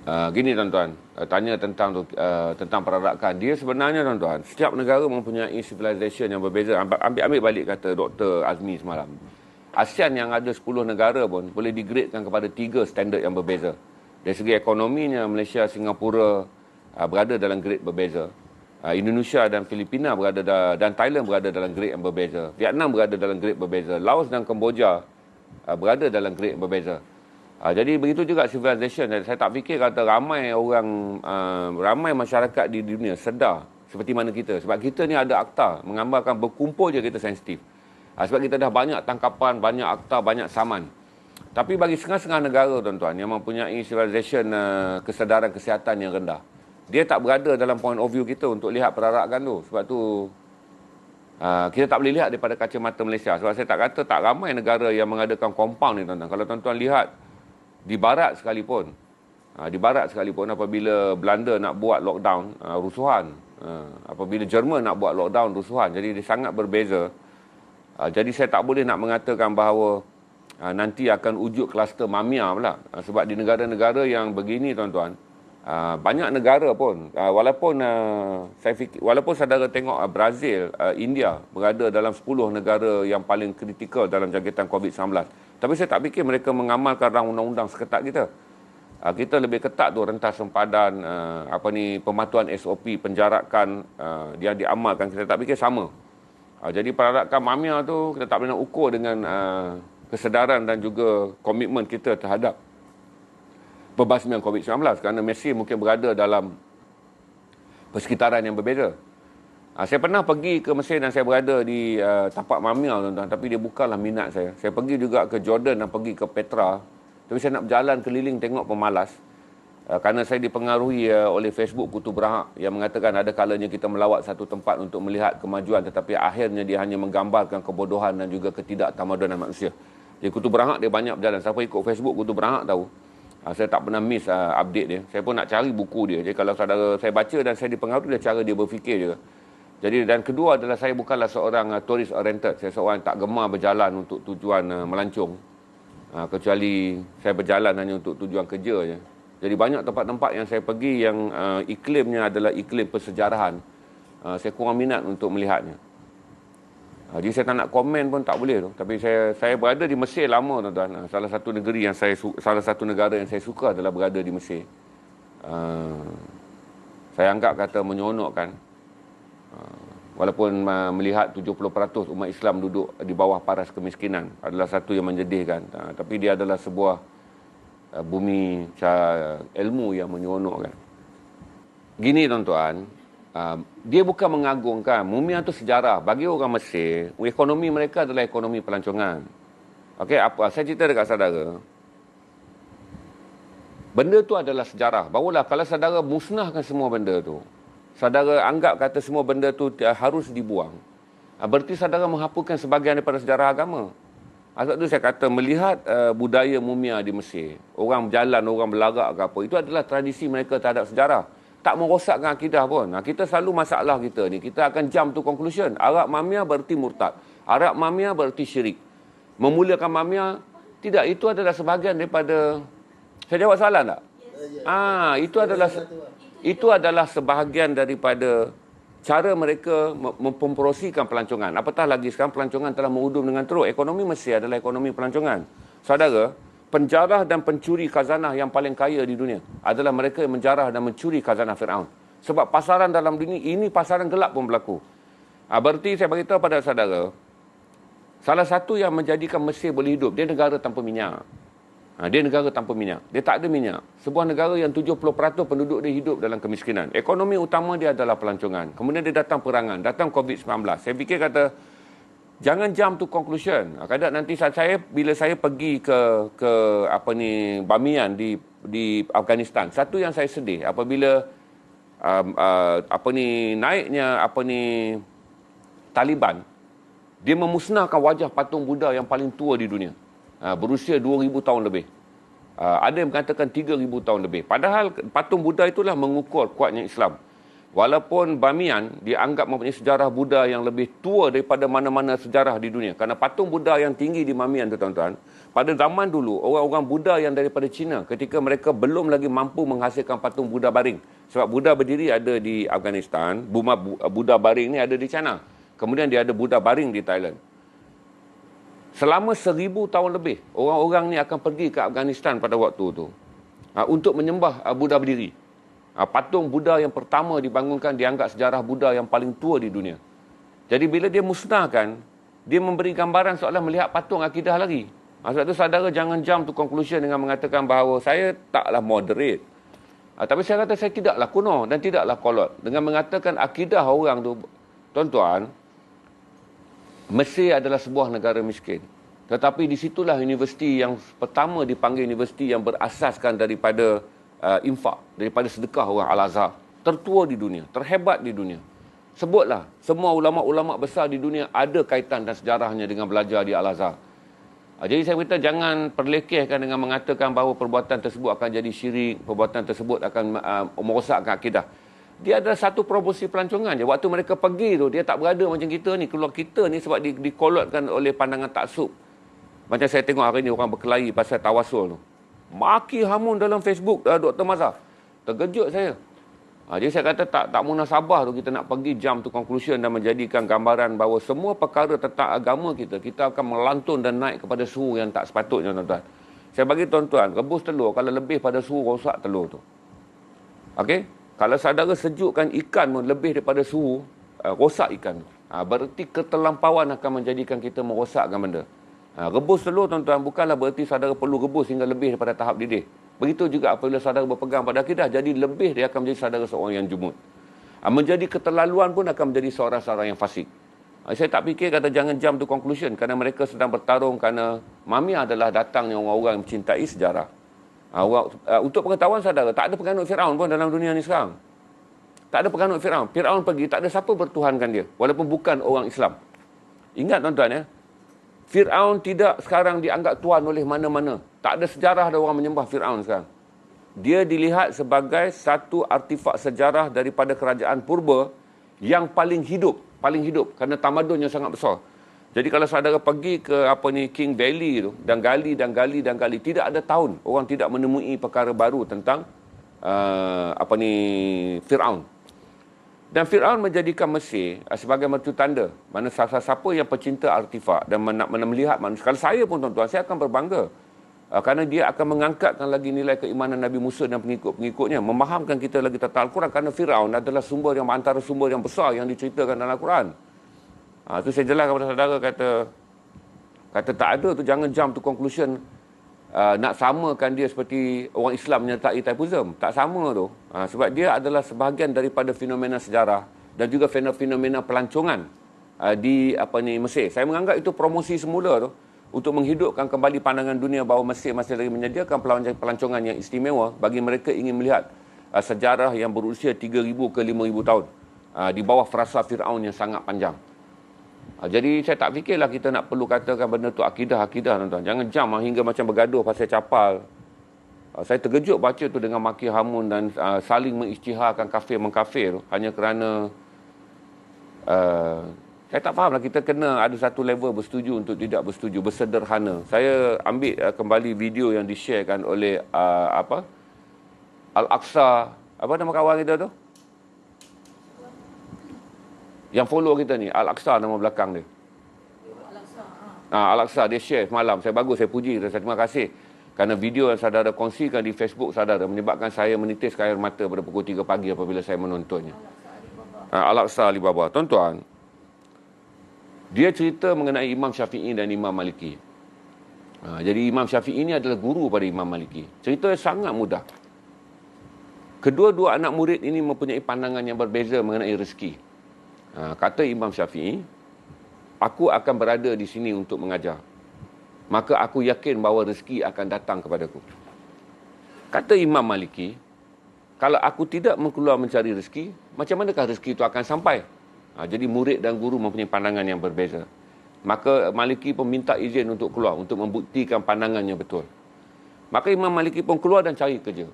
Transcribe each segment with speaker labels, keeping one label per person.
Speaker 1: Gini tuan-tuan, tanya tentang perarakan. Dia sebenarnya tuan-tuan, setiap negara mempunyai civilization yang berbeza. Ambil balik kata Dr. Azmi semalam. ASEAN yang ada 10 negara pun boleh digradekan kepada 3 standard yang berbeza. Dari segi ekonominya, Malaysia, Singapura berada dalam grade berbeza. Indonesia dan Filipina dan Thailand berada dalam grade yang berbeza. Vietnam berada dalam grade berbeza. Laos dan Kemboja berada dalam grade yang berbeza. Jadi begitu juga civilization. Saya tak fikir kata ramai orang, ramai masyarakat di dunia sedar seperti mana kita. Sebab kita ni ada akta menggambarkan berkumpul je kita sensitif. Sebab kita dah banyak tangkapan, banyak akta, banyak saman. Tapi bagi setengah-setengah negara tuan-tuan yang mempunyai civilization, kesedaran kesihatan yang rendah, dia tak berada dalam point of view kita untuk lihat perarakan tu. Sebab tu kita tak boleh lihat daripada kacamata Malaysia. Sebab saya tak kata tak ramai negara yang mengadakan compound ni tuan-tuan. Kalau tuan-tuan lihat di barat sekalipun apabila Belanda nak buat lockdown, rusuhan. Apabila Jerman nak buat lockdown, rusuhan. Jadi dia sangat berbeza. Jadi saya tak boleh nak mengatakan bahawa nanti akan wujud kluster Mamiya pula. Sebab di negara-negara yang begini tuan-tuan, banyak negara pun, walaupun saudara tengok Brazil, India berada dalam 10 negara yang paling kritikal dalam jangkitan COVID-19. Tapi saya tak fikir mereka mengamalkan rang undang-undang seketat kita. Kita lebih ketat tu rentas sempadan, pematuhan SOP, penjarakan, dia diamalkan. Kita tak fikir sama. Jadi perarakan Mamiya tu kita tak boleh nak ukur dengan kesedaran dan juga komitmen kita terhadap perbasmian COVID-19 kerana Mesir mungkin berada dalam persekitaran yang berbeza. Saya pernah pergi ke Mesir dan saya berada di tapak Mamiya tuan-tuan, tapi dia bukanlah minat saya. Saya pergi juga ke Jordan dan pergi ke Petra, tapi saya nak berjalan keliling tengok pemalas. Kerana saya dipengaruhi oleh Facebook Kutu Berhak yang mengatakan ada kalanya kita melawat satu tempat untuk melihat kemajuan, tetapi akhirnya dia hanya menggambarkan kebodohan dan juga ketidaktamadunan manusia. Jadi Kutu Berhak dia banyak berjalan. Siapa ikut Facebook Kutu Berhak tahu. Saya tak pernah miss update dia. Saya pun nak cari buku dia. Jadi kalau saudara saya baca dan saya dipengaruhi dari cara dia berfikir juga. Jadi dan kedua adalah saya bukanlah seorang tourist oriented. Saya seorang tak gemar berjalan untuk tujuan melancong. Kecuali saya berjalan hanya untuk tujuan kerja je. Jadi banyak tempat-tempat yang saya pergi yang iklimnya adalah iklim persejarahan. Saya kurang minat untuk melihatnya. Jadi saya tak nak komen pun tak boleh tu. Tapi saya berada di Mesir lama tuan-tuan. Salah satu negara yang saya suka adalah berada di Mesir. Saya anggap kata menyonokkan. Walaupun melihat 70% umat Islam duduk di bawah paras kemiskinan adalah satu yang menjadikan. Tapi dia adalah sebuah bumi ilmu yang menyonokkan. Gini tuan-tuan, dia bukan mengagungkan. Mumia itu sejarah. Bagi orang Mesir, ekonomi mereka adalah ekonomi pelancongan. Okey, saya cerita dekat saudara. Benda tu adalah sejarah. Barulah kalau saudara musnahkan semua benda tu, saudara anggap kata semua benda tu harus dibuang, berarti saudara menghapuskan sebahagian daripada sejarah agama. Sebab tu saya kata melihat budaya mumia di Mesir, orang berjalan, orang berlagak ke apa, itu adalah tradisi mereka terhadap sejarah. Tak merosakkan akidah pun. Kita selalu masalah kita ni, kita akan jump to conclusion. Arak Mamiya berarti murtad. Arak Mamiya berarti syirik. Memulakan Mamiya, tidak, itu adalah sebahagian daripada... Saya jawab soalan tak? Itu adalah sebahagian daripada cara mereka mempromosikan pelancongan. Apatah lagi sekarang pelancongan telah merudum dengan teruk. Ekonomi Mesir adalah ekonomi pelancongan. Saudara, penjarah dan pencuri khazanah yang paling kaya di dunia adalah mereka yang menjarah dan mencuri khazanah Fir'aun. Sebab pasaran dalam dunia ini, pasaran gelap pun berlaku. Berarti saya beritahu pada saudara, salah satu yang menjadikan Mesir boleh hidup, dia negara tanpa minyak. Dia negara tanpa minyak. Dia tak ada minyak. Sebuah negara yang 70% penduduk dia hidup dalam kemiskinan. Ekonomi utama dia adalah pelancongan. Kemudian dia datang perangan, datang COVID-19. Saya fikir kata, jangan jump to conclusion. Kadang nanti bila saya pergi ke Bamiyan di Afghanistan, satu yang saya sedih apabila naiknya Taliban, dia memusnahkan wajah patung Buddha yang paling tua di dunia. Berusia 2,000 tahun lebih. Ada yang mengatakan 3,000 tahun lebih. Padahal patung Buddha itulah mengukur kuatnya Islam. Walaupun Bamiyan dianggap mempunyai sejarah Buddha yang lebih tua daripada mana-mana sejarah di dunia. Kerana patung Buddha yang tinggi di Bamiyan tu tuan-tuan, pada zaman dulu, orang-orang Buddha yang daripada China, ketika mereka belum lagi mampu menghasilkan patung Buddha baring. Sebab Buddha berdiri ada di Afghanistan, Buddha baring ni ada di China. Kemudian dia ada Buddha baring di Thailand. Selama 1000 tahun lebih, orang-orang ni akan pergi ke Afghanistan pada waktu tu untuk menyembah Buddha berdiri. Patung Buddha yang pertama dibangunkan dianggap sejarah Buddha yang paling tua di dunia. Jadi bila dia musnahkan, dia memberi gambaran seolah melihat patung akidah lagi. Sebab tu saudara jangan jump to conclusion dengan mengatakan bahawa saya taklah moderate. Tapi saya kata saya tidaklah kuno dan tidaklah kolot. Dengan mengatakan akidah orang tu, tuan-tuan, Mesir adalah sebuah negara miskin. Tetapi di situlah universiti yang pertama dipanggil universiti yang berasaskan daripada infak, daripada sedekah orang Al-Azhar. Tertua di dunia, terhebat di dunia. Sebutlah, semua ulama'-ulama' besar di dunia ada kaitan dan sejarahnya dengan belajar di Al-Azhar. Jadi saya kata jangan perlekehkan dengan mengatakan bahawa perbuatan tersebut akan jadi syirik, perbuatan tersebut akan merosakkan akidah. Dia ada satu promosi pelancongan je. Waktu mereka pergi tu, dia tak berada macam kita ni. Keluar kita ni sebab dikolotkan oleh pandangan taksub. Macam saya tengok hari ni orang berkelahi pasal tawasul tu. Maki hamun dalam Facebook Dr. Mazhar. Terkejut saya. Jadi saya kata tak munasabah tu kita nak pergi jump to conclusion dan menjadikan gambaran bahawa semua perkara tentang agama kita akan melantun dan naik kepada suhu yang tak sepatutnya, tuan-tuan. Saya bagi tuan-tuan, rebus telur kalau lebih pada suhu, rosak telur tu. Okey? Kalau saudara sejukkan ikan pun lebih daripada suhu, rosak ikan tu. Berarti keterlampauan akan menjadikan kita merosakkan benda. Rebus telur, tuan-tuan, bukanlah berarti saudara perlu rebus hingga lebih daripada tahap didih. Begitu juga apabila saudara berpegang pada akidah, jadi lebih dia akan menjadi saudara seorang yang jumud. Menjadi keterlaluan pun akan menjadi seorang-seorang yang fasik. Saya tak fikir kata jangan jump to conclusion kerana mereka sedang bertarung kerana Mamiya adalah datangnya orang-orang yang mencintai sejarah. Untuk pengetahuan saudara, tak ada penganut Firaun pun dalam dunia ni sekarang. Tak ada penganut Firaun. Firaun pergi, tak ada siapa bertuhankan dia. Walaupun bukan orang Islam. Ingat tuan-tuan ya. Firaun tidak sekarang dianggap tuan oleh mana-mana. Tak ada sejarah ada orang menyembah Firaun sekarang. Dia dilihat sebagai satu artifak sejarah daripada kerajaan purba yang paling hidup kerana tamadunnya sangat besar. Jadi kalau saudara pergi ke King Valley tu dan gali, tidak ada tahun orang tidak menemui perkara baru tentang Firaun. Dan Firaun menjadikan Mesir sebagai mercu tanda. Mana siapa yang pecinta artifak dan nak melihat manusia. Kalau saya pun tuan-tuan, saya akan berbangga. Kerana dia akan mengangkatkan lagi nilai keimanan Nabi Musa dan pengikut-pengikutnya. Memahamkan kita lagi tentang Al-Quran. Kerana Firaun adalah antara sumber yang besar yang diceritakan dalam Al-Quran. Itu saya jelas kepada saudara kata tak ada tu, jangan jump to conclusion. Nak samakan dia seperti orang Islam menyertai Taipusam. Tak sama tu. Sebab dia adalah sebahagian daripada fenomena sejarah dan juga fenomena pelancongan di Mesir. Saya menganggap itu promosi semula tu untuk menghidupkan kembali pandangan dunia bahawa Mesir masih lagi menyediakan pelancongan yang istimewa bagi mereka ingin melihat sejarah yang berusia 3,000 ke 5,000 tahun di bawah frasa Firaun yang sangat panjang. Jadi saya tak fikirlah kita nak perlu katakan benda tu akidah, tuan-tuan. Jangan jam hingga macam bergaduh pasal capal. Saya terkejut baca tu dengan maki hamun dan saling mengisytiharkan kafir mengkafir hanya kerana saya tak fahamlah, kita kena ada satu level bersetuju untuk tidak bersetuju, bersederhana. Saya ambil kembali video yang di-sharekan oleh Al-Aqsa, apa nama kawan kita tu? Yang follow kita ni, Al-Aqsa nama belakang dia. Al-Aqsa, dia share semalam. Saya bagus, saya puji. Saya terima kasih. Kerana video yang saudara kongsikan di Facebook saudara menyebabkan saya menitiskan air mata pada pukul 3 pagi apabila saya menontonnya. Al-Aqsa Alibaba. Tuan-tuan, dia cerita mengenai Imam Syafi'i dan Imam Maliki. Jadi Imam Syafi'i ini adalah guru pada Imam Maliki. Cerita sangat mudah. Kedua-dua anak murid ini mempunyai pandangan yang berbeza mengenai rezeki. Kata Imam Syafi'i, aku akan berada di sini untuk mengajar. Maka aku yakin bahawa rezeki akan datang kepadaku. Kata Imam Maliki, kalau aku tidak keluar mencari rezeki, macam manakah rezeki itu akan sampai? Jadi murid dan guru mempunyai pandangan yang berbeza. Maka Maliki pun minta izin untuk keluar, untuk membuktikan pandangannya betul. Maka Imam Maliki pun keluar dan cari kerja.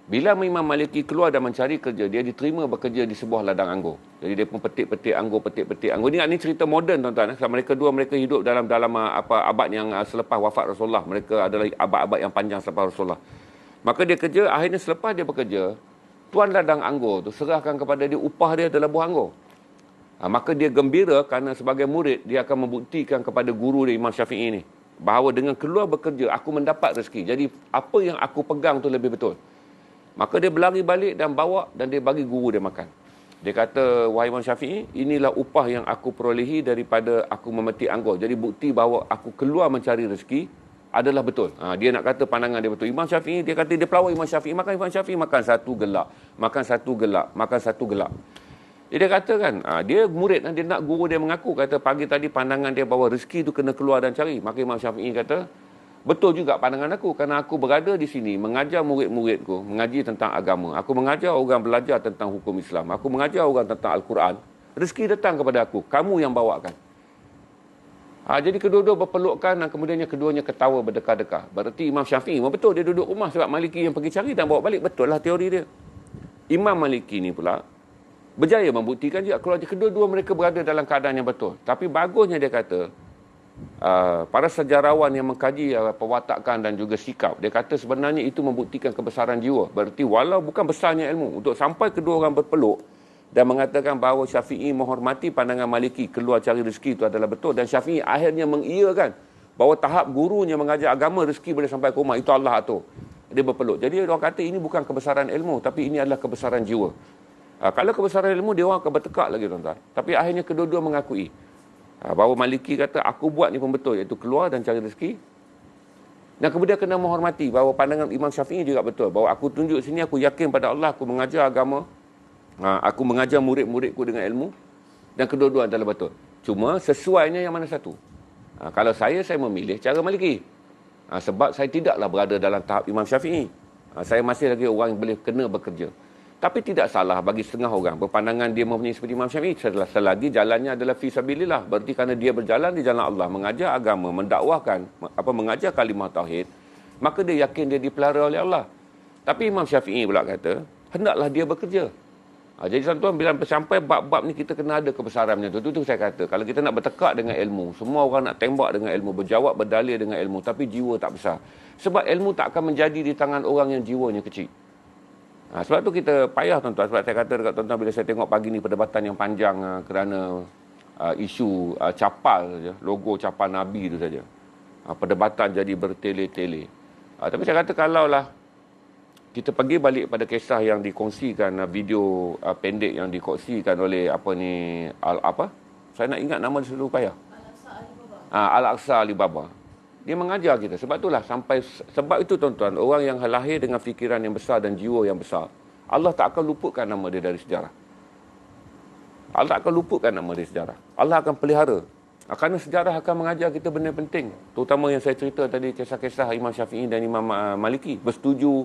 Speaker 1: Bila Imam Maliki keluar dan mencari kerja, dia diterima bekerja di sebuah ladang anggur. Jadi dia pun petik-petik anggur, petik-petik anggur. Ini cerita moden, tuan-tuan. Mereka dua, mereka hidup dalam abad yang selepas wafat Rasulullah. Mereka adalah abad-abad yang panjang selepas Rasulullah. Maka dia kerja, akhirnya selepas dia bekerja, tuan ladang anggur tu serahkan kepada dia upah dia adalah buah anggur. Maka dia gembira kerana sebagai murid, dia akan membuktikan kepada guru dia, Imam Syafi'i ni, bahawa dengan keluar bekerja, aku mendapat rezeki. Jadi apa yang aku pegang tu lebih betul. Maka dia berlari balik dan bawa dan dia bagi guru dia makan. Dia kata, wahai Imam Syafi'i, inilah upah yang aku perolehi daripada aku memetik anggur. Jadi bukti bahawa aku keluar mencari rezeki adalah betul. Dia nak kata pandangan dia betul. Imam Syafi'i, dia kata dia pelawai Imam Syafi'i. Makan Imam Syafi'i, makan satu gelak. Makan satu gelak. Makan satu gelak. Dia kata kan, dia murid, dia nak guru dia mengaku. Kata pagi tadi pandangan dia bahawa rezeki tu kena keluar dan cari. Maka Imam Syafi'i kata, betul juga pandangan aku, kerana aku berada di sini mengajar murid-muridku mengaji tentang agama. Aku mengajar orang belajar tentang hukum Islam. Aku mengajar orang tentang Al-Quran. Rezeki datang kepada aku, kamu yang bawakan. Jadi kedua-dua berpelukan dan kemudiannya keduanya ketawa berdekah-dekah. Berarti Imam Syafi'i betul dia duduk rumah sebab Maliki yang pergi cari dan bawa balik. Betul lah teori dia. Imam Maliki ni pula berjaya membuktikan juga kalau kedua-dua mereka berada dalam keadaan yang betul. Tapi bagusnya dia kata, para sejarawan yang mengkaji perwatakan dan juga sikap, dia kata sebenarnya itu membuktikan kebesaran jiwa. Berarti walau bukan besarnya ilmu, untuk sampai kedua orang berpeluk dan mengatakan bahawa Syafi'i menghormati pandangan Maliki keluar cari rezeki itu adalah betul, dan Syafi'i akhirnya mengiyakan bahawa tahap gurunya mengajar agama rezeki boleh sampai ke rumah, itu Allah atur. Dia berpeluk. Jadi orang kata ini bukan kebesaran ilmu, tapi ini adalah kebesaran jiwa. Kalau kebesaran ilmu, dia orang akan bertekak lagi, tuan-tuan. Tapi akhirnya kedua-dua mengakui bahawa Maliki kata, aku buat ni pun betul, iaitu keluar dan cari rezeki. Dan kemudian kena menghormati bahawa pandangan Imam Syafi'i juga betul. Bahawa aku tunjuk sini, aku yakin pada Allah, aku mengajar agama, aku mengajar murid-muridku dengan ilmu, dan kedua-dua adalah betul. Cuma sesuainya yang mana satu. Kalau saya memilih cara Maliki. Sebab saya tidaklah berada dalam tahap Imam Syafi'i. Saya masih lagi orang yang boleh kena bekerja. Tapi tidak salah bagi setengah orang berpandangan dia mempunyai seperti Imam Syafi'i selagi jalannya adalah fi sabilillah. Berarti kerana dia berjalan di jalan Allah, mengajar agama, mendakwahkan, mengajar kalimah tauhid, maka dia yakin dia dipelihara oleh Allah. Tapi Imam Syafi'i pula kata, hendaklah dia bekerja. Jadi tuan-tuan, bila sampai bab-bab ni kita kena ada kebesaran macam tu. Itu saya kata, kalau kita nak bertekak dengan ilmu, semua orang nak tembak dengan ilmu, berjawab berdalil dengan ilmu, tapi jiwa tak besar. Sebab ilmu tak akan menjadi di tangan orang yang jiwanya kecil. Sebab tu kita payah, tuan-tuan. Sebab saya kata dekat tuan-tuan, bila saya tengok pagi ni perdebatan yang panjang kerana isu capal saja, logo capal Nabi tu saja. Perdebatan jadi bertele-tele. Tapi saya kata kalaulah kita pergi balik pada kisah yang dikongsikan, video pendek yang dikongsikan oleh saya nak ingat nama dia dulu payah. Al-Aqsa Alibaba. Dia mengajar kita. Sebab itulah sebab itu, tuan-tuan, orang yang lahir dengan fikiran yang besar dan jiwa yang besar, Allah tak akan luputkan nama dia dari sejarah. Allah tak akan luputkan nama dia dari sejarah. Allah akan pelihara. Kerana sejarah akan mengajar kita benda penting. Terutama yang saya cerita tadi, kisah-kisah Imam Syafi'i dan Imam Maliki. Bersetuju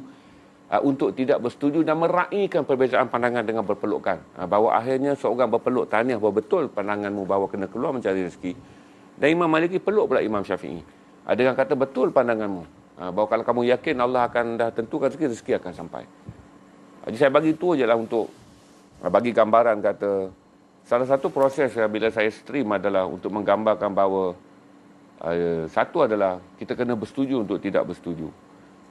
Speaker 1: untuk tidak bersetuju dan meraihkan perbezaan pandangan dengan berpelukan. Bahawa akhirnya seorang berpeluk tahniah bahawa betul pandanganmu bahawa kena keluar mencari rezeki. Dan Imam Maliki peluk pula Imam Syafi'i. Ada yang kata betul pandanganmu. Bahawa kalau kamu yakin Allah akan dah tentukan rezeki akan sampai. Jadi saya bagi itu je lah untuk bagi gambaran, kata salah satu proses bila saya stream adalah untuk menggambarkan bahawa satu adalah kita kena bersetuju untuk tidak bersetuju.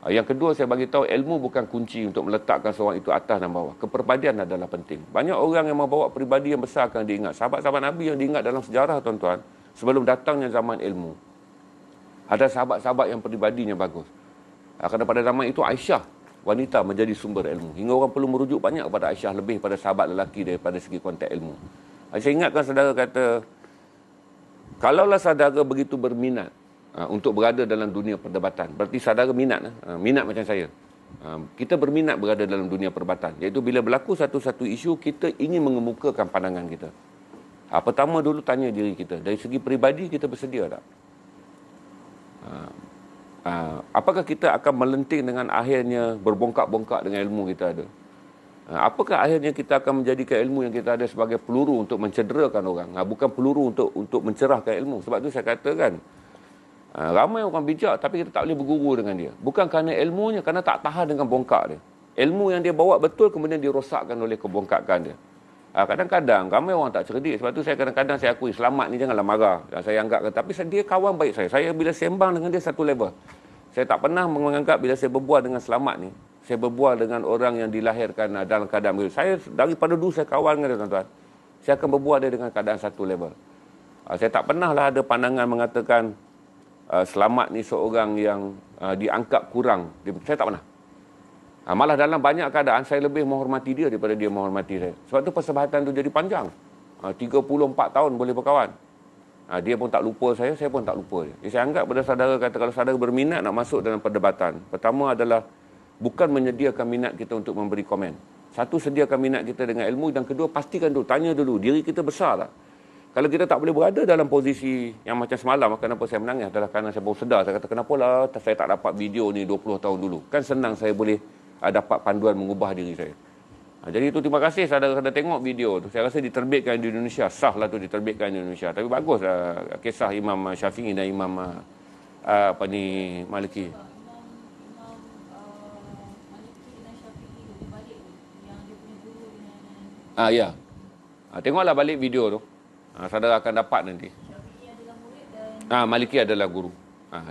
Speaker 1: Yang kedua, saya bagi tahu ilmu bukan kunci untuk meletakkan seorang itu atas dan bawah. Kepribadian adalah penting. Banyak orang yang membawa pribadi yang besar akan diingat. Sahabat-sahabat Nabi yang diingat dalam sejarah, tuan-tuan, sebelum datangnya zaman ilmu. Ada sahabat-sahabat yang pribadinya bagus. Kerana pada zaman itu Aisyah, wanita, menjadi sumber ilmu. Hingga orang perlu merujuk banyak kepada Aisyah lebih pada sahabat lelaki daripada segi konteks ilmu. Saya ingatkan saudara kata, kalaulah saudara begitu berminat untuk berada dalam dunia perdebatan, berarti saudara minat macam saya. Kita berminat berada dalam dunia perdebatan. Iaitu bila berlaku satu-satu isu, kita ingin mengemukakan pandangan kita. Pertama dulu tanya diri kita, dari segi peribadi kita bersedia tak? Apakah kita akan melenting dengan akhirnya berbongkak-bongkak dengan ilmu kita ada? Apakah akhirnya kita akan menjadikan ilmu yang kita ada sebagai peluru untuk mencederakan orang, bukan peluru untuk mencerahkan ilmu? Sebab tu saya katakan, ramai orang bijak tapi kita tak boleh berguru dengan dia. Bukan kerana ilmunya, kerana tak tahan dengan bongkak dia. Ilmu yang dia bawa betul kemudian dirosakkan oleh kebongkakan dia. Kadang-kadang ramai orang tak cerdik. Sebab tu saya kadang-kadang saya akui Selamat ni janganlah marah. Saya anggap, tapi dia kawan baik saya. Saya bila sembang dengan dia satu level. Saya tak pernah menganggap bila saya berbual dengan Selamat ni, saya berbual dengan orang yang dilahirkan dalam keadaan begitu. Saya daripada dulu saya kawan dengan dia, tuan-tuan. Saya akan berbual dia dengan keadaan satu level. Saya tak pernahlah ada pandangan mengatakan Selamat ni seorang yang dianggap kurang. Saya tak pernah. Malah dalam banyak keadaan saya lebih menghormati dia daripada dia menghormati saya. Sebab tu persahabatan tu jadi panjang. 34 tahun boleh berkawan. Dia pun tak lupa saya pun tak lupa dia. Jadi saya anggap pada saudara kata kalau saudara berminat nak masuk dalam perdebatan, pertama adalah bukan menyediakan minat kita untuk memberi komen. Satu, sediakan minat kita dengan ilmu, dan kedua, pastikan dulu, tanya dulu, diri kita besar tak? Kalau kita tak boleh berada dalam posisi yang macam semalam, kenapa saya menangis adalah kerana saya baru sedar. Saya kata, kenapa lah saya tak dapat video ni 20 tahun dulu. Kan senang saya boleh dapat panduan mengubah diri saya. Jadi itu terima kasih saudara-saudara tengok video tu. Saya rasa diterbitkan di Indonesia. Sah lah tu diterbitkan di Indonesia. Tapi bagus kisah Imam Syafi'i dan Imam Maliki. Ya. Tengoklah balik video tu. Saudara akan dapat nanti. Maliki adalah guru.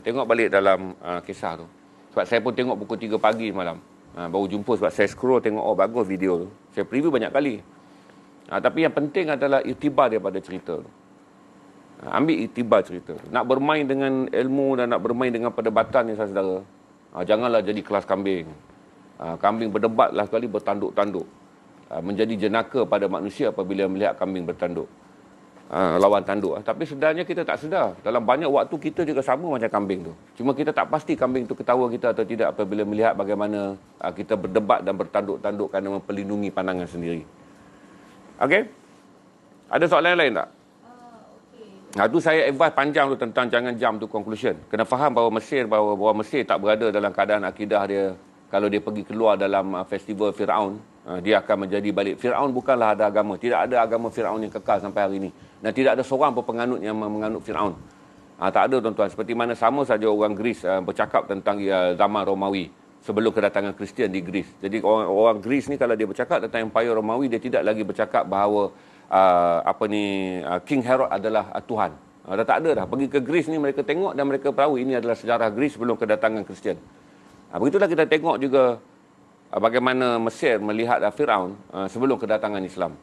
Speaker 1: Tengok balik dalam kisah tu. Sebab saya pun tengok pukul 3 pagi malam. Baru jumpa sebab saya scroll tengok bagus video tu. Saya preview banyak kali. Tapi yang penting adalah iktibar daripada cerita tu. Ambil iktibar cerita tu. Nak bermain dengan ilmu dan nak bermain dengan perdebatan ni saudara. Janganlah jadi kelas kambing. Kambing berdebatlah sekali bertanduk-tanduk. Menjadi jenaka pada manusia apabila melihat kambing bertanduk. Lawan tanduk. Tapi sebenarnya kita tak sedar. Dalam banyak waktu kita juga sama macam kambing tu. Cuma kita tak pasti kambing tu ketawa kita atau tidak apabila melihat bagaimana kita berdebat dan bertanduk-tanduk kerana memperlindungi pandangan sendiri. Okey? Ada soalan lain tak? Tu saya advice panjang tu tentang jangan jump to conclusion. Kena faham bahawa orang Mesir tak berada dalam keadaan akidah dia. Kalau dia pergi keluar dalam festival Firaun, dia akan menjadi balik. Firaun bukanlah ada agama. Tidak ada agama Firaun yang kekal sampai hari ini. Dan tidak ada seorang pun penganut yang menganut Firaun. Tak ada tuan-tuan. Seperti mana sama saja orang Greece bercakap tentang zaman Romawi sebelum kedatangan Kristian di Greece. Jadi orang Greece ni kalau dia bercakap tentang Empire Romawi, dia tidak lagi bercakap bahawa King Herod adalah Tuhan. Dah tak ada dah. Pergi ke Greece ni mereka tengok dan mereka tahu ini adalah sejarah Greece sebelum kedatangan Kristian. Begitulah kita tengok juga bagaimana Mesir melihat Firaun sebelum kedatangan Islam.